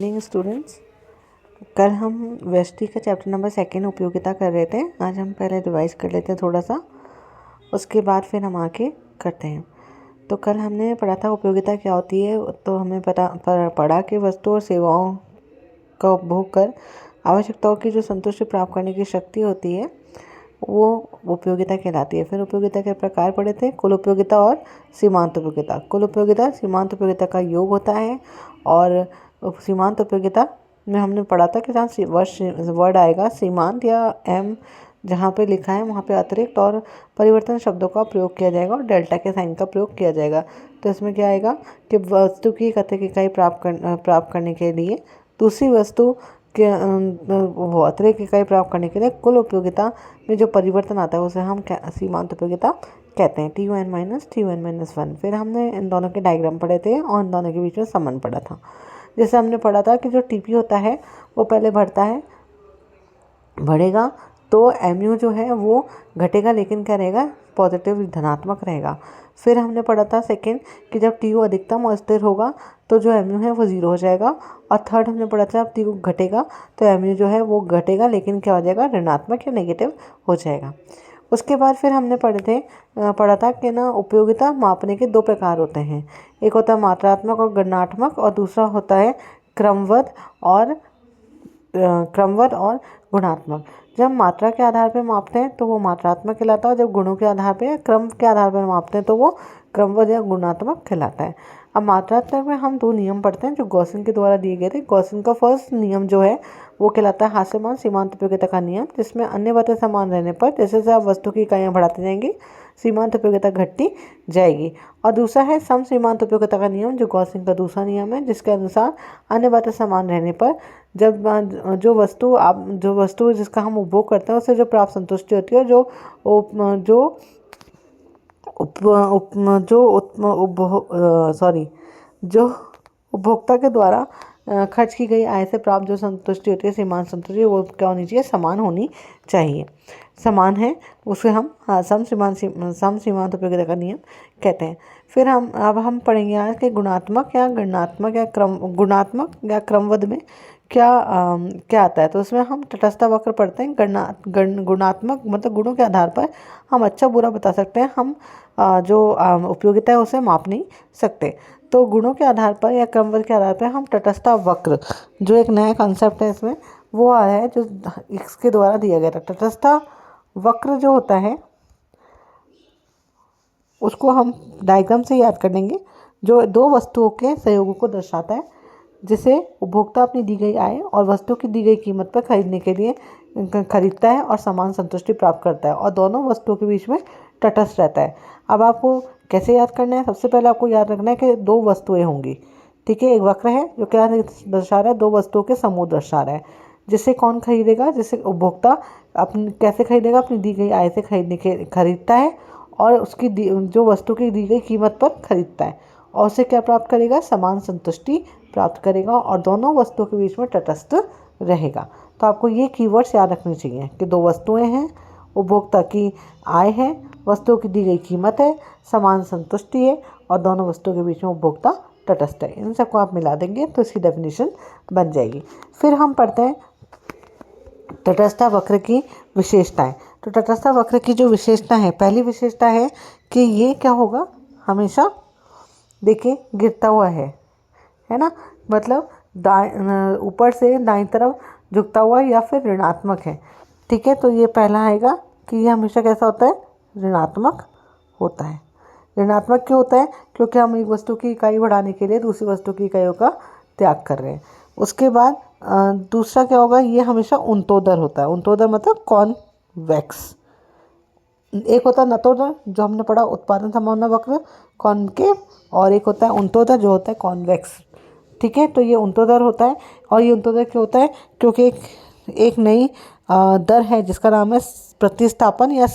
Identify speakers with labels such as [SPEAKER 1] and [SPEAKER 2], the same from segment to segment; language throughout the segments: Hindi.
[SPEAKER 1] Morning students. कल हम व्यष्टि का चैप्टर नंबर 2 उपयोगिता कर रहे थे। आज हम पहले रिवाइज कर लेते हैं थोड़ा सा, उसके बाद फिर हम आगे करते हैं। तो कल हमने पढ़ा था उपयोगिता क्या होती है। तो हमें पढ़ा कि वस्तु और सेवाओं का उपभोग कर आवश्यकताओं की जो संतुष्टि प्राप्त करने की शक्ति होती है वो उपयोगिता कहलाती है। फिर उपयोगिता के प्रकार पढ़े थे, कुल उपयोगिता और सीमांत उपयोगिता। कुल उपयोगिता सीमांत उपयोगिता का योग होता है और सीमांत उपयोगिता में हमने पढ़ा था कि जहाँ वर्ड आएगा सीमांत या एम जहाँ पे लिखा है वहाँ पे अतिरिक्त और परिवर्तन शब्दों का प्रयोग किया जाएगा और डेल्टा के साइन का प्रयोग किया जाएगा। तो इसमें क्या आएगा कि वस्तु की अतिरिक्त इकाई प्राप्त करने के लिए दूसरी वस्तु के वो अतिरिक्त इकाई प्राप्त करने के लिए कुल उपयोगिता में जो परिवर्तन आता है उसे हम सीमांत उपयोगिता कहते हैं। TUN-1 फिर हमने इन दोनों के डायग्राम पढ़े थे और इन दोनों के बीच में संबंध पढ़ा था। जैसे हमने पढ़ा था कि जो TP होता है वो पहले बढ़ेगा तो MU जो है वो घटेगा, लेकिन क्या रहेगा, पॉजिटिव धनात्मक रहेगा। फिर हमने पढ़ा था सेकंड कि जब TU अधिकतम और स्थिर होगा तो जो MU है वो 0 हो जाएगा। और थर्ड हमने पढ़ा था जब TU घटेगा तो MU जो है वो घटेगा, लेकिन क्या हो जाएगा, ऋणात्मक या नेगेटिव हो जाएगा। उसके बाद फिर हमने पढ़ा था कि ना उपयोगिता मापने के 2 प्रकार होते हैं। एक होता है मात्रात्मक और गणनात्मक और दूसरा होता है क्रमबद्ध और गुणात्मक। जब मात्रा के आधार पर मापते हैं तो वो मात्रात्मक कहलाता है और जब गुणों के आधार पर या क्रम के आधार पर मापते हैं तो वो क्रमबद्ध या गुणात्मक कहलाता है। अब मात्रात्मक में हम 2 नियम पढ़ते हैं जो गॉसिन के द्वारा दिए गए थे। गॉसिन का फर्स्ट नियम जो है वो कहलाता है हास्यमान सीमांत उपयोगिता का नियम, जिसमें अन्य बातें समान रहने पर जैसे जैसे आप वस्तु की इकाइयाँ बढ़ाते जाएंगे सीमांत उपयोगिता घटती जाएगी। और दूसरा है सम सीमांत उपयोगिता का नियम जो गॉसिन का दूसरा नियम है, जिसके अनुसार अन्य बातें समान रहने पर जब जो वस्तु जिसका हम उपभोग करते हैं उससे जो प्राप्त संतुष्टि होती है, जो उपभोक्ता के द्वारा खर्च की गई आय से प्राप्त जो संतुष्टि होती है, सीमांत संतुष्टि, वो क्या होनी चाहिए, समान होनी चाहिए। समान है उसे हम सम सीमांत उपयोगिता का नियम कहते हैं। फिर हम पढ़ेंगे आज कि गुणात्मक या क्रमबद्ध में क्या आता है। तो उसमें हम तटस्थ वक्र पढ़ते हैं। गुणात्मक मतलब गुणों के आधार पर हम अच्छा बुरा बता सकते हैं, हम जो उपयोगिता है उसे माप नहीं सकते। तो गुणों के आधार पर या क्रमबद्ध के आधार पर हम तटस्थ वक्र, जो एक नया कॉन्सेप्ट है इसमें, वो आया है जो इसके द्वारा दिया गया था। तटस्थ वक्र जो होता है उसको हम डायग्राम से याद कर लेंगे, जो 2 वस्तुओं के संयोगों को दर्शाता है, जिसे उपभोक्ता अपनी दी गई आय और वस्तु की दी गई कीमत पर खरीदने के लिए खरीदता है और समान संतुष्टि प्राप्त करता है और दोनों वस्तुओं के बीच में तटस्थ रहता है। अब आपको कैसे याद करना है, सबसे पहले आपको याद रखना है कि 2 वस्तुएं होंगी, ठीक है। एक वक्र है जो क्या दर्शा रहा है, 2 वस्तुओं के समूह दर्शा रहा है, जिसे कौन खरीदेगा, जिसे उपभोक्ता कैसे खरीदेगा, अपनी दी गई आय से खरीदता है और उसकी जो वस्तु की दी गई कीमत पर खरीदता है और उसे क्या प्राप्त करेगा, समान संतुष्टि प्राप्त करेगा और दोनों वस्तुओं के बीच में तटस्थ रहेगा। तो आपको ये कीवर्ड्स याद रखने चाहिए कि 2 वस्तुएं हैं, उपभोक्ता की आय है, वस्तुओं की दी गई कीमत है, समान संतुष्टि है और दोनों वस्तुओं के बीच में उपभोक्ता तटस्थ है। इन सबको आप मिला देंगे तो इसकी डेफिनेशन बन जाएगी। फिर हम पढ़ते हैं तटस्थ वक्र की विशेषताएं। तो तटस्थ वक्र की जो विशेषता है, पहली विशेषता है कि ये क्या होगा, हमेशा देखिए गिरता हुआ है ना, मतलब ऊपर से दाईं तरफ झुकता हुआ या फिर ऋणात्मक है, ठीक है। तो ये पहला आएगा कि ये हमेशा कैसा होता है, ऋणात्मक होता है। ऋणात्मक क्यों होता है, क्योंकि हम एक वस्तु की इकाई बढ़ाने के लिए दूसरी वस्तु की इकाइयों का त्याग कर रहे हैं। उसके बाद दूसरा क्या होगा, ये हमेशा उन्तोदर होता है। उन्तोदर मतलब कॉन्वेक्स। एक होता है नतोदर जो हमने पढ़ा उत्पादन संभावना वक्र, कॉनकेव, और एक होता है उन्तोदर जो होता है कॉन्वेक्स, ठीक है। तो ये उन्तोदर होता है और ये उन्तोदर क्यों होता है, क्योंकि एक नई दर है जिसका नाम है प्रतिस्थापन या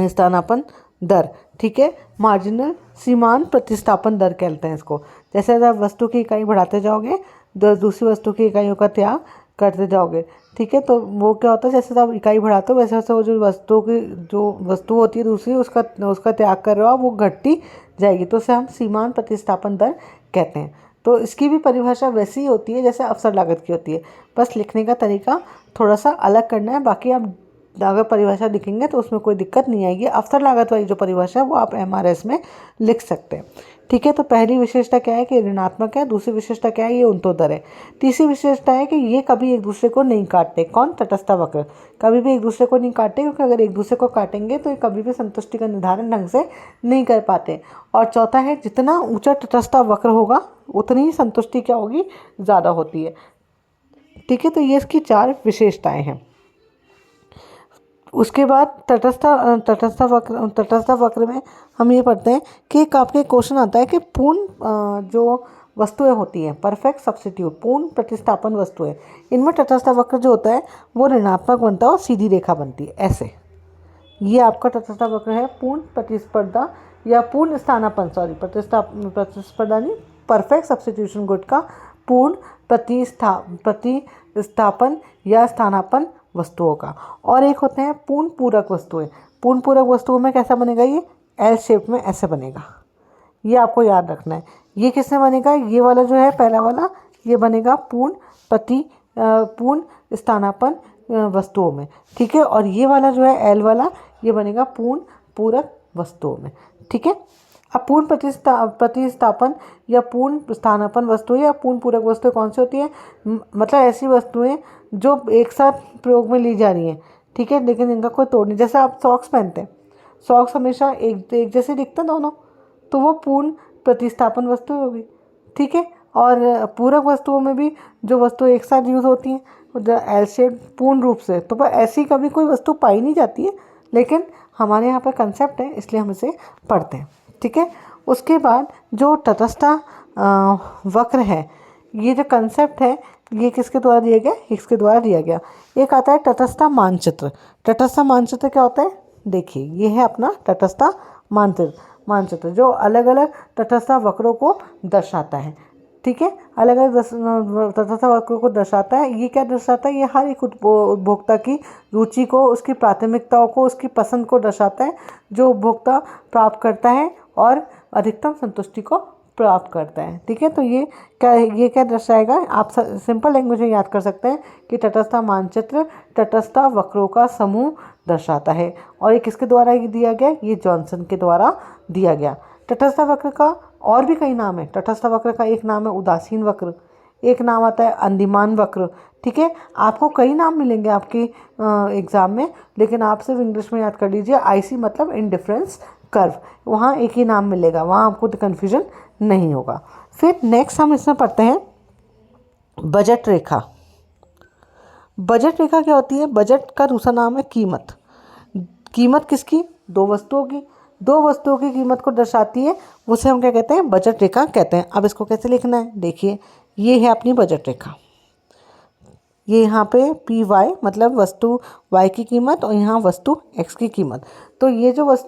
[SPEAKER 1] स्थानापन्न दर, ठीक है। मार्जिनल सीमांत प्रतिस्थापन दर कहते हैं इसको। जैसे आप वस्तु की इकाई बढ़ाते जाओगे, दूसरी वस्तु की इकाइयों का त्याग करते जाओगे, ठीक है। तो वो क्या होता है, जैसे आप इकाई बढ़ाते हो वैसे वैसे वो जो वस्तु होती है दूसरी, उसका उसका त्याग कर रहे हो आप, वो घटती जाएगी। तो उसे हम सीमांत प्रतिस्थापन दर कहते हैं। तो इसकी भी परिभाषा वैसी ही होती है जैसे अवसर लागत की होती है, बस लिखने का तरीका थोड़ा सा अलग करना है। बाकी आप अगर परिभाषा लिखेंगे तो उसमें कोई दिक्कत नहीं आएगी। अवसर लागत वाली जो परिभाषा है वो आप MRS में लिख सकते हैं। ठीक है। तो पहली विशेषता क्या है कि ऋणात्मक है। दूसरी विशेषता क्या है, ये उंतोदर है। तीसरी विशेषता है कि ये कभी एक दूसरे को नहीं काटते। कौन? तटस्थ वक्र कभी भी एक दूसरे को नहीं काटते, क्योंकि अगर एक दूसरे को काटेंगे तो ये कभी भी संतुष्टि का निर्धारण ढंग से नहीं कर पाते। और चौथा है, जितना ऊंचा तटस्थ वक्र होगा उतनी ही संतुष्टि क्या होगी, ज़्यादा होती है। ठीक है। तो ये इसकी 4 विशेषताएं हैं। उसके बाद तटस्थ वक्र में हम ये पढ़ते हैं कि एक आपके क्वेश्चन आता है कि पूर्ण जो वस्तुएं होती हैं, परफेक्ट सब्स्टिट्यूट, पूर्ण प्रतिस्थापन वस्तुएं, इनमें तटस्थ वक्र जो होता है वो ऋणात्मक बनता है और सीधी रेखा बनती है ऐसे। ये आपका तटस्थ वक्र है। पूर्ण प्रतिस्पर्धा या पूर्ण स्थानापन्न, सॉरी प्रतिस्पर्धा नहीं, परफेक्ट सब्स्टिट्यूशन गुड का पूर्ण प्रतिस्थापन या स्थानापन्न वस्तुओं का। और एक होते हैं पूर्ण पूरक वस्तुएं। पूर्ण पूरक वस्तुओं में कैसा बनेगा, ये एल शेप में ऐसे बनेगा। ये आपको याद रखना है। ये किसमें बनेगा, ये वाला जो है पहला वाला, ये बनेगा पूर्ण स्थानापन्न वस्तुओं में। ठीक है। और ये वाला जो है एल वाला, ये बनेगा पूर्ण पूरक वस्तुओं में। ठीक है। अब पूर्ण प्रतिस्थापन या पूर्ण स्थानापन्न वस्तुएं या पूर्ण पूरक वस्तुएं कौन सी होती है, मतलब ऐसी वस्तुएं जो एक साथ प्रयोग में ली जा रही हैं। ठीक है। लेकिन इनका कोई तोड़ नहीं। जैसे आप सॉक्स पहनते हैं, सॉक्स हमेशा एक जैसे दिखते हैं दोनों, तो वो पूर्ण प्रतिस्थापन वस्तु होगी। ठीक है। और पूरक वस्तुओं में भी जो वस्तु एक साथ यूज़ होती हैं एल शेप पूर्ण रूप से, तो वह ऐसी कभी कोई वस्तु पाई नहीं जाती है, लेकिन हमारे यहाँ पर कंसेप्ट है इसलिए हम इसे पढ़ते हैं। ठीक है। उसके बाद जो तटस्थ वक्र है, ये जो कंसेप्ट है ये किसके द्वारा दिया गया, हिग्स के द्वारा दिया गया। एक आता है तटस्थ मानचित्र। तटस्थ मानचित्र क्या होता है, देखिए ये है अपना तटस्थ मानचित्र जो अलग अलग तटस्थ वक्रों को दर्शाता है। ठीक है। अलग अलग तटस्थ वक्रों को दर्शाता है। ये क्या दर्शाता है, ये हर एक उपभोक्ता की रुचि को, उसकी प्राथमिकताओं को, उसकी पसंद को दर्शाता है, जो उपभोक्ता प्राप्त करता है और अधिकतम संतुष्टि को प्राप्त करता है। ठीक है। तो ये क्या दर्शाएगा, आप सिंपल लैंग्वेज में याद कर सकते हैं कि तटस्थ मानचित्र तटस्थ वक्रों का समूह दर्शाता है। और ये किसके द्वारा दिया गया, ये जॉनसन के द्वारा दिया गया। तटस्थ वक्र का और भी कई नाम है। तटस्थ वक्र का एक नाम है उदासीन वक्र, एक नाम आता है अंदिमान वक्र। ठीक है। आपको कई नाम मिलेंगे आपके एग्ज़ाम में, लेकिन आप सिर्फ इंग्लिश में याद कर लीजिए। IC मतलब इंडिफरेंस कर्व, वहाँ एक ही नाम मिलेगा, वहाँ आपको कन्फ्यूजन नहीं होगा। फिर नेक्स्ट हम इसमें पढ़ते हैं बजट रेखा। बजट रेखा क्या होती है, बजट का दूसरा नाम है कीमत। कीमत किसकी, दो वस्तुओं की, दो वस्तुओं की कीमत को दर्शाती है, उसे हम क्या कहते हैं, बजट रेखा कहते हैं। अब इसको कैसे लिखना है, देखिए ये है अपनी बजट रेखा। ये यहाँ पे PY मतलब वस्तु Y की कीमत और यहाँ वस्तु X की कीमत। तो ये जो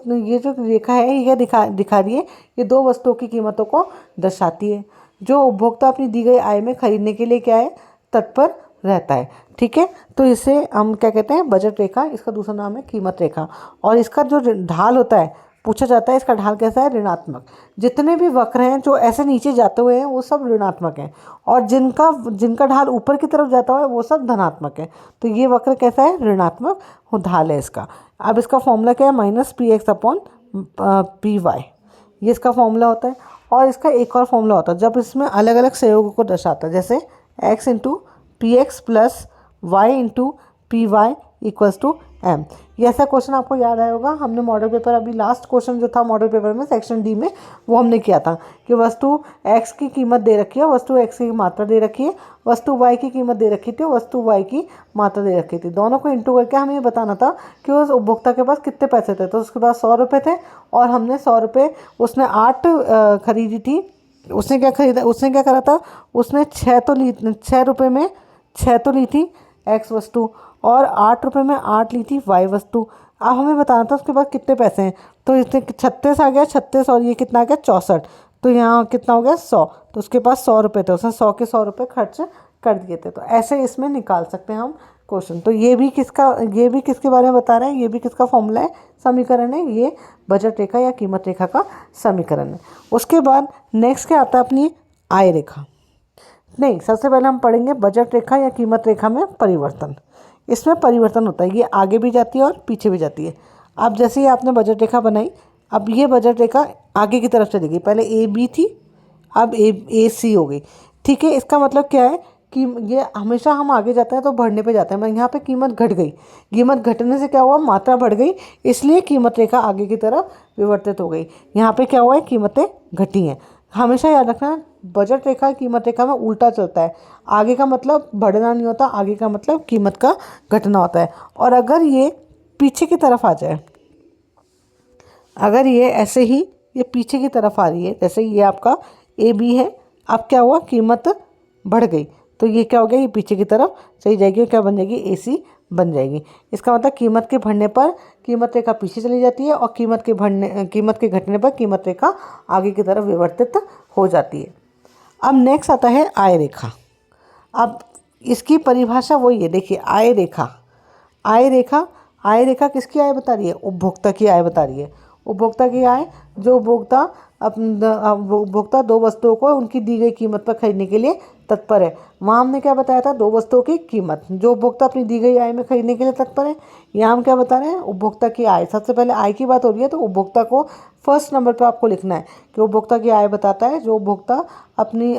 [SPEAKER 1] रेखा है ये दिखा रही है, ये दो वस्तुओं की कीमतों को दर्शाती है, जो उपभोक्ता अपनी दी गई आय में खरीदने के लिए क्या है, तत्पर रहता है। ठीक है। तो इसे हम क्या कहते हैं, बजट रेखा। इसका दूसरा नाम है कीमत रेखा। और इसका जो ढाल होता है, पूछा जाता है इसका ढाल कैसा है, ऋणात्मक। जितने भी वक्र हैं जो ऐसे नीचे जाते हुए हैं वो सब ऋणात्मक हैं, और जिनका ढाल ऊपर की तरफ जाता हुआ है वो सब धनात्मक है। तो ये वक्र कैसा है, ऋणात्मक ढाल है इसका। अब इसका फॉर्मूला क्या है, -PX/PY, ये इसका फॉर्मूला होता है। और इसका एक और फॉर्मूला होता है जब इसमें अलग अलग संयोगों को दर्शाता है, जैसे X × PX + Y × PY = M। ये ऐसा क्वेश्चन आपको याद आया होगा, हमने मॉडल पेपर, अभी लास्ट क्वेश्चन जो था मॉडल पेपर में सेक्शन D में, वो हमने किया था कि वस्तु X की कीमत दे रखी है, वस्तु X की मात्रा दे रखी है, वस्तु Y की कीमत दे रखी थी, वस्तु Y की मात्रा दे रखी थी। दोनों को इंटू करके हमें ये बताना था कि उस उपभोक्ता के पास कितने पैसे थे। तो उसके पास 100 रुपये थे, और हमने 100 रुपये, उसने 8 खरीदी थी। उसने क्या खरीदा, उसने क्या करा था, उसने 6 रुपये में 6 तो ली थी X वस्तु, और 8 रुपये में 8 ली थी Y वस्तु। अब हमें बताना था उसके पास कितने पैसे हैं। तो इसने 36 आ गया, 36, और ये कितना आ गया, 64। तो यहाँ कितना हो गया, 100। तो उसके पास 100 रुपये थे, उसने 100 के 100 रुपये खर्च कर दिए थे। तो ऐसे इसमें निकाल सकते हैं हम क्वेश्चन। तो ये भी किसके बारे में बता रहा है, ये भी किसका फॉर्मूला है, समीकरण है, ये बजट रेखा या कीमत रेखा का समीकरण है। उसके बाद नेक्स्ट क्या आता है अपनी आय रेखा। नहीं, सबसे पहले हम पढ़ेंगे बजट रेखा या कीमत रेखा में परिवर्तन। इसमें परिवर्तन होता है, ये आगे भी जाती है और पीछे भी जाती है। अब जैसे ही आपने बजट रेखा बनाई, अब ये बजट रेखा आगे की तरफ चली गई, पहले ए बी थी, अब ए सी हो गई। ठीक है, इसका मतलब क्या है कि ये हमेशा हम आगे जाते हैं तो बढ़ने पे जाते हैं। मैं यहाँ पे कीमत घट गई, कीमत घटने से क्या हुआ, मात्रा बढ़ गई, इसलिए कीमत रेखा आगे की तरफ विवर्तित हो गई। यहाँ पे क्या हुआ है, कीमतें घटी हैं। हमेशा याद रखना, बजट रेखा कीमत रेखा में उल्टा चलता है। आगे का मतलब बढ़ना नहीं होता, आगे का मतलब कीमत का घटना होता है। और अगर ये पीछे की तरफ आ जाए, अगर ये ऐसे ही ये पीछे की तरफ आ रही है, जैसे ये आपका ए बी है, अब क्या हुआ, कीमत बढ़ गई, तो ये क्या हो गया, ये पीछे की तरफ चली जाएगी, क्या बन जाएगी, ए सी बन जाएगी। इसका मतलब कीमत के बढ़ने पर कीमत रेखा पीछे चली जाती है, और कीमत के घटने पर कीमत रेखा आगे की तरफ विवर्तित हो जाती है। अब नेक्स्ट आता है आय रेखा। अब इसकी परिभाषा वही है, देखिए आय रेखा, आय रेखा किसकी आय बता रही है, उपभोक्ता की आय बता रही है। उपभोक्ता की आय, जो उपभोक्ता दो वस्तुओं को उनकी दी गई कीमत पर खरीदने के लिए तत्पर है। वहाँ हमने क्या बताया था, दो वस्तुओं की कीमत, जो उपभोक्ता अपनी दी गई आय में खरीदने के लिए तत्पर है। यहाँ हम क्या बता रहे हैं, उपभोक्ता की आय। सबसे पहले आय की बात हो रही है, तो उपभोक्ता को फर्स्ट नंबर पर आपको लिखना है कि उपभोक्ता की आय बताता है जो उपभोक्ता अपनी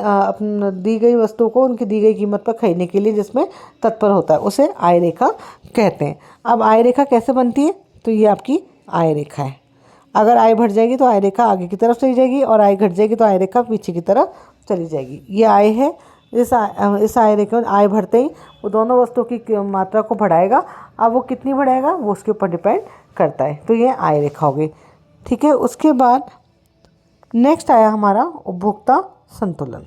[SPEAKER 1] दी गई वस्तु को उनकी दी गई कीमत पर खरीदने के लिए जिसमें तत्पर होता है, उसे आय रेखा कहते हैं। अब आय रेखा कैसे बनती है, तो ये आपकी आय रेखा है। अगर आय बढ़ जाएगी तो आय रेखा आगे की तरफ चली जाएगी, और आय घट जाएगी तो आय रेखा पीछे की तरफ चली जाएगी। ये आय है, इस आय रेखा में आय बढ़ते ही वो दोनों वस्तुओं की मात्रा को बढ़ाएगा। अब वो कितनी बढ़ाएगा, वो उसके ऊपर डिपेंड करता है। तो ये आय रेखा हो गई। ठीक है, उसके बाद नेक्स्ट आया हमारा उपभोक्ता संतुलन।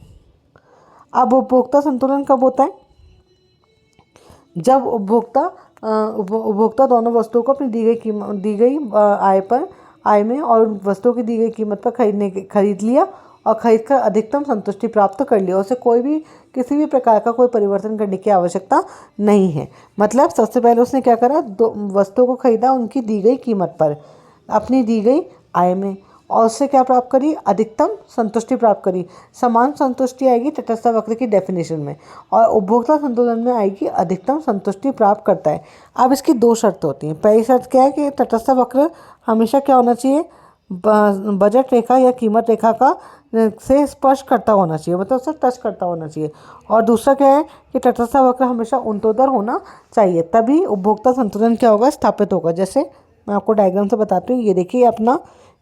[SPEAKER 1] अब उपभोक्ता संतुलन कब होता है, जब उपभोक्ता दोनों वस्तुओं को अपनी दी गई आय में और वस्तुओं की दी गई कीमत पर खरीद लिया, और खरीद कर अधिकतम संतुष्टि प्राप्त कर लिया। उसे किसी भी प्रकार का कोई परिवर्तन करने की आवश्यकता नहीं है। मतलब सबसे पहले उसने क्या करा, दो वस्तुओं को खरीदा उनकी दी गई कीमत पर, अपनी दी गई आय में, और उससे क्या प्राप्त करी, अधिकतम संतुष्टि प्राप्त करी। समान संतुष्टि आएगी तटस्थ वक्र की डेफिनेशन में, और उपभोक्ता संतुलन में आएगी अधिकतम संतुष्टि प्राप्त करता है। अब इसकी दो शर्त होती हैं। पहली शर्त क्या है कि तटस्थ वक्र हमेशा क्या होना चाहिए, बजट रेखा या कीमत रेखा का से स्पर्श करता होना चाहिए, मतलब उससे टच करता होना चाहिए। और दूसरा क्या है कि तटस्थ वक्र हमेशा उन्तोदर होना चाहिए, तभी उपभोक्ता संतुलन क्या होगा, स्थापित होगा। जैसे मैं आपको डायग्राम से बताती हूँ, ये देखिए ये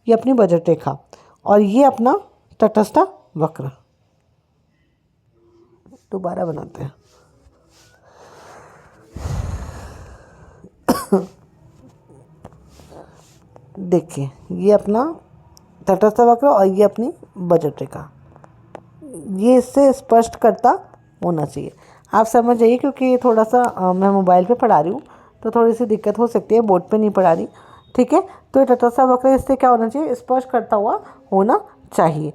[SPEAKER 1] अपनी बजट रेखा, और ये अपना तटस्थ वक्र। दोबारा बनाते हैं। देखिए, ये अपना तटस्थ वक्र और ये अपनी बजट रेखा, ये इससे स्पष्ट करता होना चाहिए। आप समझ जाइए, क्योंकि ये थोड़ा सा मैं मोबाइल पे पढ़ा रही हूँ, तो थोड़ी सी दिक्कत हो सकती है, बोर्ड पे नहीं पढ़ा रही। ठीक है, तो ये तटस्थ वक्र इससे क्या होना चाहिए, स्पर्श करता हुआ होना चाहिए,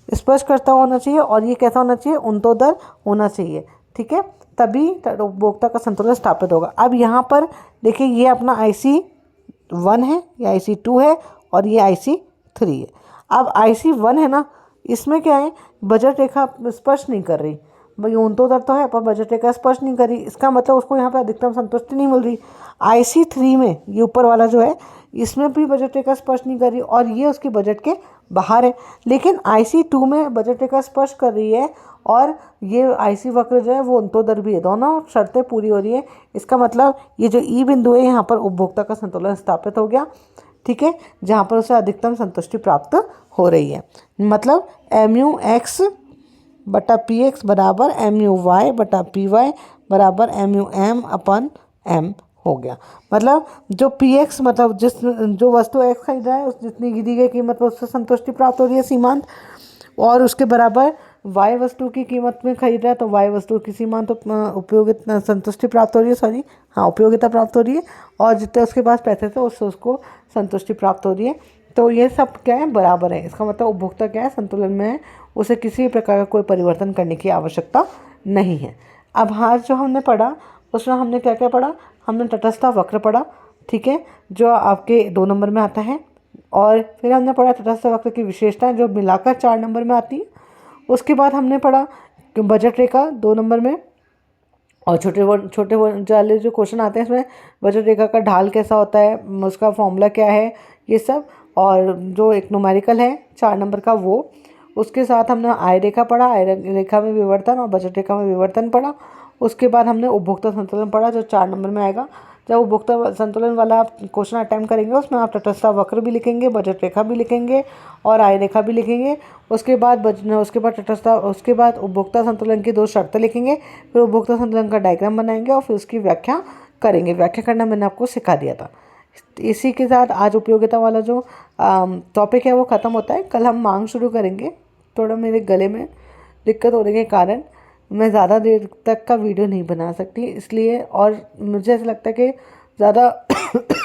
[SPEAKER 1] स्पर्श करता हुआ होना चाहिए। और ये कैसा होना चाहिए, उन्तोदर होना चाहिए। ठीक है, तभी उपभोक्ता का संतुलन स्थापित होगा। अब यहाँ पर देखिए, ये अपना IC1 है, ये IC2 है, और ये IC3 है। अब IC1 है ना, इसमें क्या है, बजट रेखा स्पर्श नहीं कर रही, भाई उन्तोदर तो है पर बजट रेखा स्पर्श नहीं करी, इसका मतलब उसको यहाँ पे अधिकतम संतुष्टि नहीं मिल रही। IC3 में ये ऊपर वाला जो है, इसमें भी बजट रेखा स्पर्श नहीं कर रही, और ये उसकी बजट के बाहर है। लेकिन IC2 में बजट रेखा स्पर्श कर रही है, और ये IC वक्र जो है वो उन्तोदर भी है। दोनों शर्तें पूरी हो रही है। इसका मतलब ये जो ई बिंदु है, यहाँ पर उपभोक्ता का संतुलन स्थापित हो गया। ठीक है, जहाँ पर उसे अधिकतम संतुष्टि प्राप्त हो रही है। मतलब MUX बटा PX बराबर MUY बटा PY बराबर MUM अपन M हो गया। मतलब जो PX, मतलब जो वस्तु X खरीद रहा है, उस जितनी दी गई कीमत पर उससे संतुष्टि प्राप्त हो रही है सीमांत, और उसके बराबर Y वस्तु की कीमत में खरीद रहा है तो Y वस्तु की सीमांत उपयोगिता संतुष्टि प्राप्त हो रही है, उपयोगिता प्राप्त हो रही है, और जितने उसके पास पैसे थे उससे उसको संतुष्टि प्राप्त हो रही है। तो ये सब क्या है, बराबर है। इसका मतलब उपभोक्ता क्या है, संतुलन में है, उसे किसी भी प्रकार का कोई परिवर्तन करने की आवश्यकता नहीं है। अब हार जो हमने पढ़ा उसमें हमने क्या क्या पढ़ा, हमने तटस्थ वक्र पढ़ा, ठीक है, जो आपके 2 नंबर में आता है। और फिर हमने पढ़ा तटस्थ वक्र की विशेषताएं जो मिलाकर 4 नंबर में आती है। उसके बाद हमने पढ़ा कि बजट रेखा 2 नंबर में, और छोटे वाले जो क्वेश्चन आते हैं इसमें बजट रेखा का ढाल कैसा होता है, उसका फॉर्मूला क्या है, ये सब। और जो एक न्यूमेरिकल है 4 नंबर का वो। उसके साथ हमने आय रेखा पढ़ा, आय रेखा में विवर्तन और बजट रेखा में विवर्तन पढ़ा। उसके बाद हमने उपभोक्ता संतुलन पढ़ा जो 4 नंबर में आएगा। जब उपभोक्ता संतुलन वाला आप क्वेश्चन अटैम्प्ट करेंगे उसमें आप तटस्थ वक्र भी लिखेंगे, बजट रेखा भी लिखेंगे और आय रेखा भी लिखेंगे। उसके बाद उसके बाद उपभोक्ता संतुलन की 2 शर्तें लिखेंगे, फिर उपभोक्ता संतुलन का डायग्राम बनाएंगे और फिर उसकी व्याख्या करेंगे। व्याख्या करना मैंने आपको सिखा दिया था। इसी के साथ आज उपयोगिता वाला जो टॉपिक है वो ख़त्म होता है। कल हम मांग शुरू करेंगे। थोड़ा मेरे गले में दिक्कत होने के कारण मैं ज़्यादा देर तक का वीडियो नहीं बना सकती, इसलिए। और मुझे ऐसा लगता है कि ज़्यादा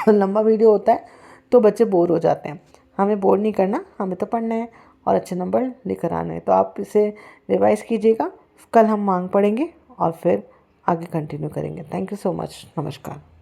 [SPEAKER 1] लंबा वीडियो होता है तो बच्चे बोर हो जाते हैं। हमें बोर नहीं करना, हमें तो पढ़ना है और अच्छे नंबर लेकर आना है। तो आप इसे रिवाइज कीजिएगा। कल हम मांग पढ़ेंगे और फिर आगे कंटिन्यू करेंगे। Thank you so much. नमस्कार।